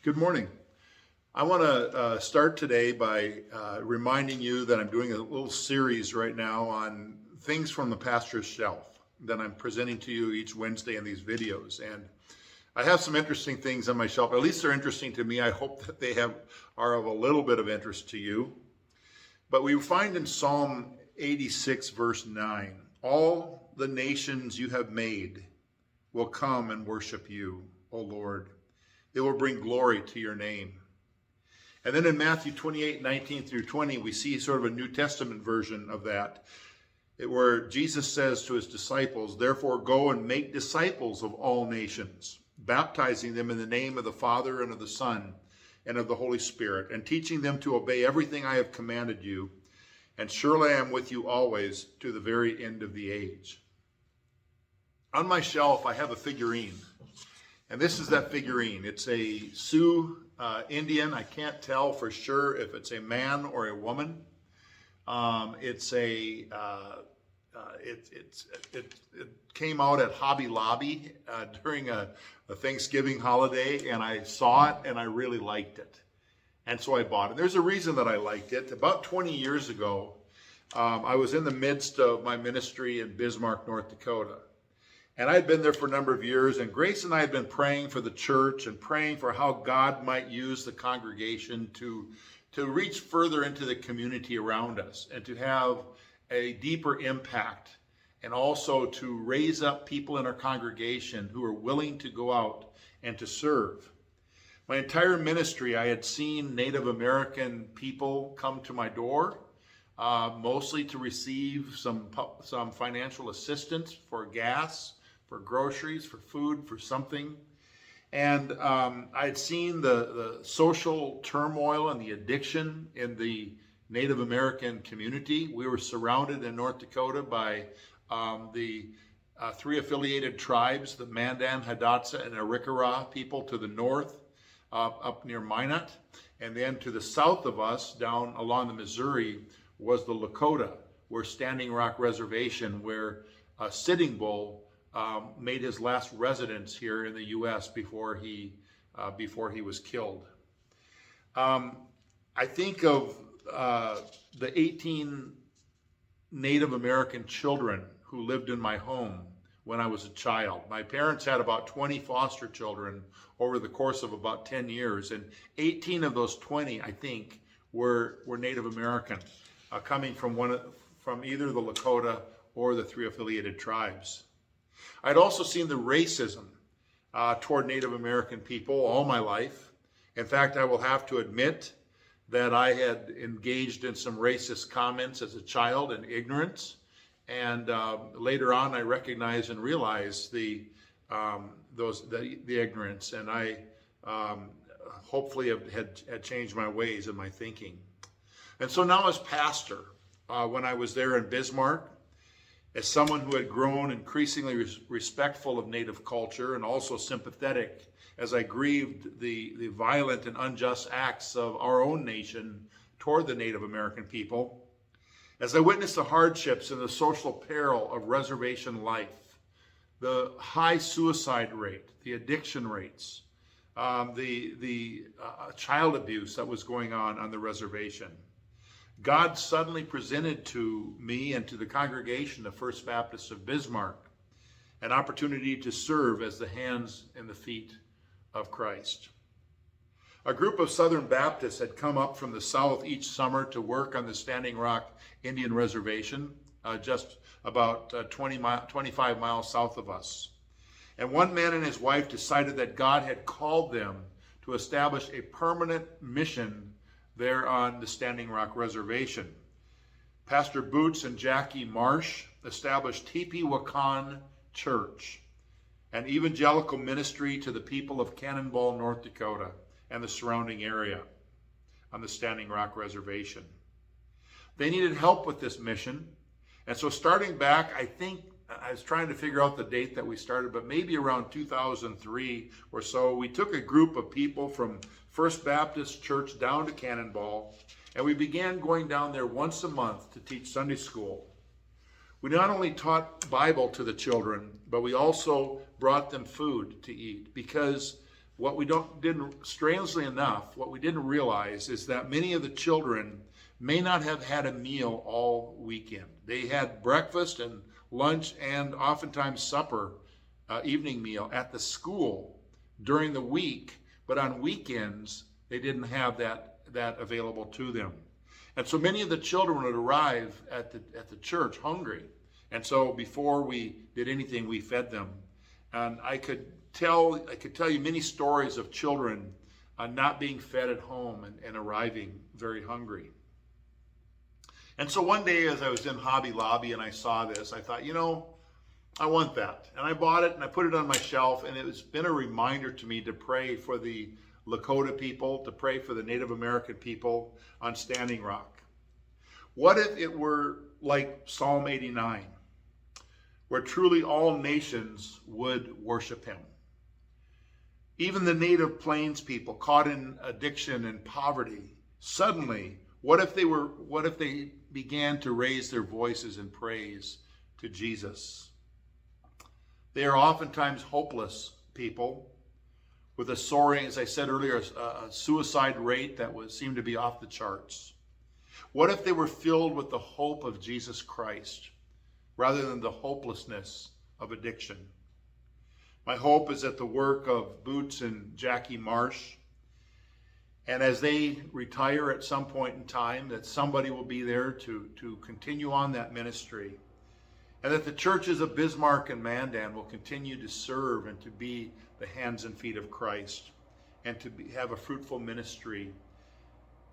Good morning. I want to start today by reminding you that I'm doing a little series right now on things from the pastor's shelf that I'm presenting to you each Wednesday in these videos. And I have some interesting things on my shelf. At least they're interesting to me. I hope that they are of a little bit of interest to you. But we find in Psalm 86, verse 9, all the nations you have made will come and worship you, O Lord. They will bring glory to your name. And then in Matthew 28, 19 through 20, we see sort of a New Testament version of that, where Jesus says to his disciples, "Therefore go and make disciples of all nations, baptizing them in the name of the Father and of the Son and of the Holy Spirit, and teaching them to obey everything I have commanded you. And surely I am with you always to the very end of the age." On my shelf, I have a figurine. And this is that figurine. It's a Sioux Indian. I can't tell for sure if it's a man or a woman. It came out at Hobby Lobby during a Thanksgiving holiday, and I saw it and I really liked it. And so I bought it. There's a reason that I liked it. About 20 years ago, I was in the midst of my ministry in Bismarck, North Dakota. And I had been there for a number of years, and Grace and I had been praying for the church and praying for how God might use the congregation to reach further into the community around us and to have a deeper impact, and also to raise up people in our congregation who are willing to go out and to serve. My entire ministry, I had seen Native American people come to my door, mostly to receive some financial assistance for gas, for groceries, for food, for something. And I had seen the social turmoil and the addiction in the Native American community. We were surrounded in North Dakota by the three affiliated tribes, the Mandan, Hidatsa, and Arikara people to the north, up near Minot. And then to the south of us, down along the Missouri, was the Lakota, where Standing Rock Reservation, where Sitting Bull made his last residence here in the U.S. before he was killed. I think of the 18 Native American children who lived in my home when I was a child. My parents had about 20 foster children over the course of about 10 years, and 18 of those 20, I think, were Native American, coming from either the Lakota or the three affiliated tribes. I'd also seen the racism toward Native American people all my life. In fact, I will have to admit that I had engaged in some racist comments as a child in ignorance. And later on, I recognized and realized the ignorance, and I hopefully had changed my ways and my thinking. And so now as pastor, when I was there in Bismarck, as someone who had grown increasingly respectful of Native culture and also sympathetic as I grieved the violent and unjust acts of our own nation toward the Native American people, as I witnessed the hardships and the social peril of reservation life, the high suicide rate, the addiction rates, the child abuse that was going on the reservation, God suddenly presented to me and to the congregation of First Baptist of Bismarck an opportunity to serve as the hands and the feet of Christ. A group of Southern Baptists had come up from the south each summer to work on the Standing Rock Indian Reservation, just about 25 miles south of us. And one man and his wife decided that God had called them to establish a permanent mission there on the Standing Rock Reservation. Pastor Boots and Jackie Marsh established Teepewakan Church, an evangelical ministry to the people of Cannonball, North Dakota, and the surrounding area on the Standing Rock Reservation. They needed help with this mission, and so starting back, I think, I was trying to figure out the date that we started, but maybe around 2003 or so, we took a group of people from First Baptist Church down to Cannonball, and we began going down there once a month to teach Sunday school. We not only taught Bible to the children, but we also brought them food to eat, because strangely enough, what we didn't realize is that many of the children may not have had a meal all weekend. They had breakfast and lunch and oftentimes supper, evening meal at the school during the week, but on weekends they didn't have that available to them. And so many of the children would arrive at the church hungry. And so before we did anything, we fed them. And I could tell you many stories of children not being fed at home and arriving very hungry. And so one day as I was in Hobby Lobby and I saw this, I thought, I want that. And I bought it and I put it on my shelf, and it's been a reminder to me to pray for the Lakota people, to pray for the Native American people on Standing Rock. What if it were like Psalm 89, where truly all nations would worship him? Even the native plains people caught in addiction and poverty, suddenly, what if they began to raise their voices in praise to Jesus? They are oftentimes hopeless people with a soaring, as I said earlier, a suicide rate that seemed to be off the charts. What if they were filled with the hope of Jesus Christ rather than the hopelessness of addiction? My hope is that the work of Boots and Jackie Marsh, and as they retire at some point in time, that somebody will be there to continue on that ministry, and that the churches of Bismarck and Mandan will continue to serve and to be the hands and feet of Christ, and to have a fruitful ministry